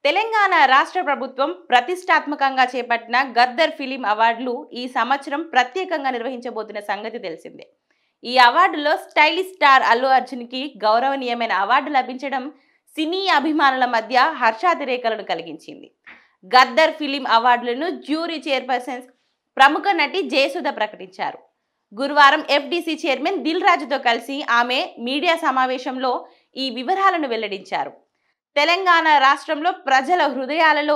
తెలంగాణ రాష్ట్ర ప్రభుత్వం ప్రతిష్టాత్మకంగా చేపట్టిన గద్దర్ ఫిలిం అవార్డులు ఈ సంవత్సరం ప్రత్యేకంగా నిర్వహించబోతున్న సంగతి తెలిసిందే. ఈ అవార్డులో స్టైలిష్ స్టార్ అల్లు అర్జున్కి గౌరవనీయమైన అవార్డు లభించడం సినీ అభిమానుల మధ్య హర్షాతిరేకలను కలిగించింది. గద్దర్ ఫిలిం అవార్డులను జ్యూరీ చైర్పర్సన్ ప్రముఖ నటి జయసుధ ప్రకటించారు. గురువారం ఎఫ్డీసీ చైర్మన్ దిల్ రాజుతో కలిసి ఆమె మీడియా సమావేశంలో ఈ వివరాలను వెల్లడించారు. తెలంగాణ రాష్ట్రంలో ప్రజల హృదయాలలో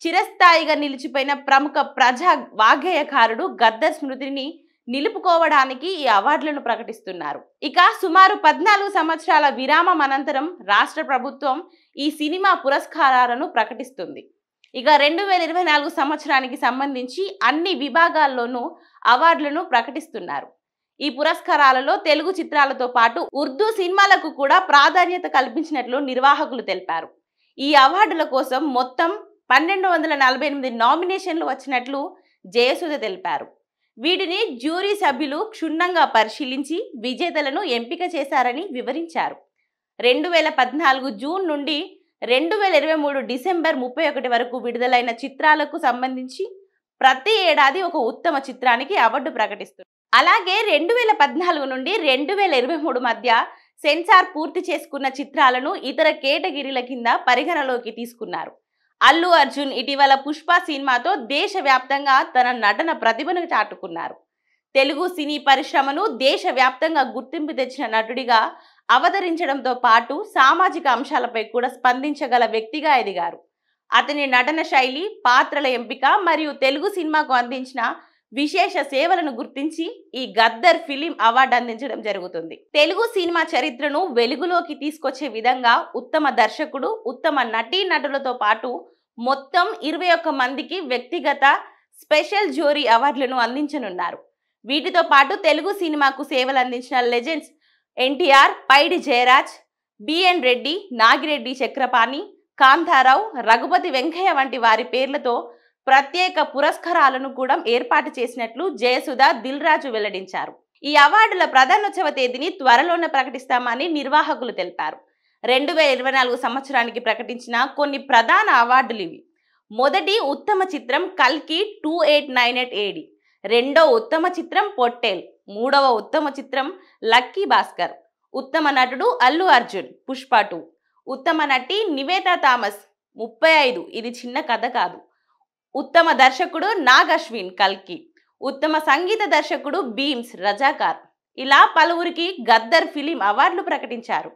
చిరస్థాయిగా నిలిచిపోయిన ప్రముఖ ప్రజా వాగ్గేయకారుడు గద్దర్ స్మృతిని నిలుపుకోవడానికి ఈ అవార్డులను ప్రకటిస్తున్నారు. ఇక సుమారు 14 సంవత్సరాల విరామం అనంతరం రాష్ట్ర ప్రభుత్వం ఈ సినిమా పురస్కారాలను ప్రకటిస్తుంది. ఇక 2024 సంవత్సరానికి సంబంధించి అన్ని విభాగాల్లోనూ అవార్డులను ప్రకటిస్తున్నారు. ఈ పురస్కారాలలో తెలుగు చిత్రాలతో పాటు ఉర్దూ సినిమాలకు కూడా ప్రాధాన్యత కల్పించినట్లు నిర్వాహకులు తెలిపారు. ఈ అవార్డుల కోసం మొత్తం 1248 నామినేషన్లు వచ్చినట్లు జయసుధ తెలిపారు. వీటిని జ్యూరీ సభ్యులు క్షుణ్ణంగా పరిశీలించి విజేతలను ఎంపిక చేశారని వివరించారు. 2014 జూన్ నుండి 2023 డిసెంబర్ 31 వరకు విడుదలైన చిత్రాలకు సంబంధించి ప్రతి ఏడాది ఒక ఉత్తమ చిత్రానికి అవార్డు ప్రకటిస్తుంది. అలాగే 2014 నుండి 2023 మధ్య సెన్సార్ పూర్తి చేసుకున్న చిత్రాలను ఇతర కేటగిరీల కింద పరిగణలోకి తీసుకున్నారు. అల్లు అర్జున్ ఇటీవల పుష్ప సినిమాతో దేశవ్యాప్తంగా తన నటన ప్రతిభను చాటుకున్నారు. తెలుగు సినీ పరిశ్రమను దేశవ్యాప్తంగా గుర్తింపు తెచ్చిన నటుడిగా అవతరించడంతో పాటు సామాజిక అంశాలపై కూడా స్పందించగల వ్యక్తిగా ఎదిగారు. అతని నటన శైలి, పాత్రల ఎంపిక మరియు తెలుగు సినిమాకు అందించిన విశేష సేవలను గుర్తించి ఈ గద్దర్ ఫిలిం అవార్డు అందించడం జరుగుతుంది. తెలుగు సినిమా చరిత్రను వెలుగులోకి తీసుకొచ్చే విధంగా ఉత్తమ దర్శకుడు, ఉత్తమ నటీ నటులతో పాటు మొత్తం 21 మందికి వ్యక్తిగత స్పెషల్ జ్యూరీ అవార్డులను అందించనున్నారు. వీటితో పాటు తెలుగు సినిమాకు సేవలు అందించిన లెజెండ్స్ ఎన్టీఆర్, పైడి జయరాజ్, బిఎన్ రెడ్డి, నాగిరెడ్డి చక్రపాణి, కాంతారావు, రఘుపతి వెంకయ్య వంటి వారి పేర్లతో ప్రత్యేక పురస్కారాలను కూడా ఏర్పాటు చేసినట్లు జయసుధ, దిల్ రాజు వెల్లడించారు. ఈ అవార్డుల ప్రధానోత్సవ తేదీని త్వరలోనే ప్రకటిస్తామని నిర్వాహకులు తెలిపారు. 2024 సంవత్సరానికి ప్రకటించిన కొన్ని ప్రధాన అవార్డులు ఇవి. మొదటి ఉత్తమ చిత్రం కల్కి 2898 AD, రెండో ఉత్తమ చిత్రం పొట్టేల్, మూడవ ఉత్తమ చిత్రం లక్కీ భాస్కర్, ఉత్తమ నటుడు అల్లు అర్జున్ పుష్ప 2, ఉత్తమ నటి నివేతా థామస్ 35 ఇది చిన్న కథ కాదు, ఉత్తమ దర్శకుడు నాగ్ అశ్విన్ కల్కి, ఉత్తమ సంగీత దర్శకుడు బీమ్స్ రజాకార్. ఇలా పలువురికి గద్దర్ ఫిలిం అవార్డులు ప్రకటించారు.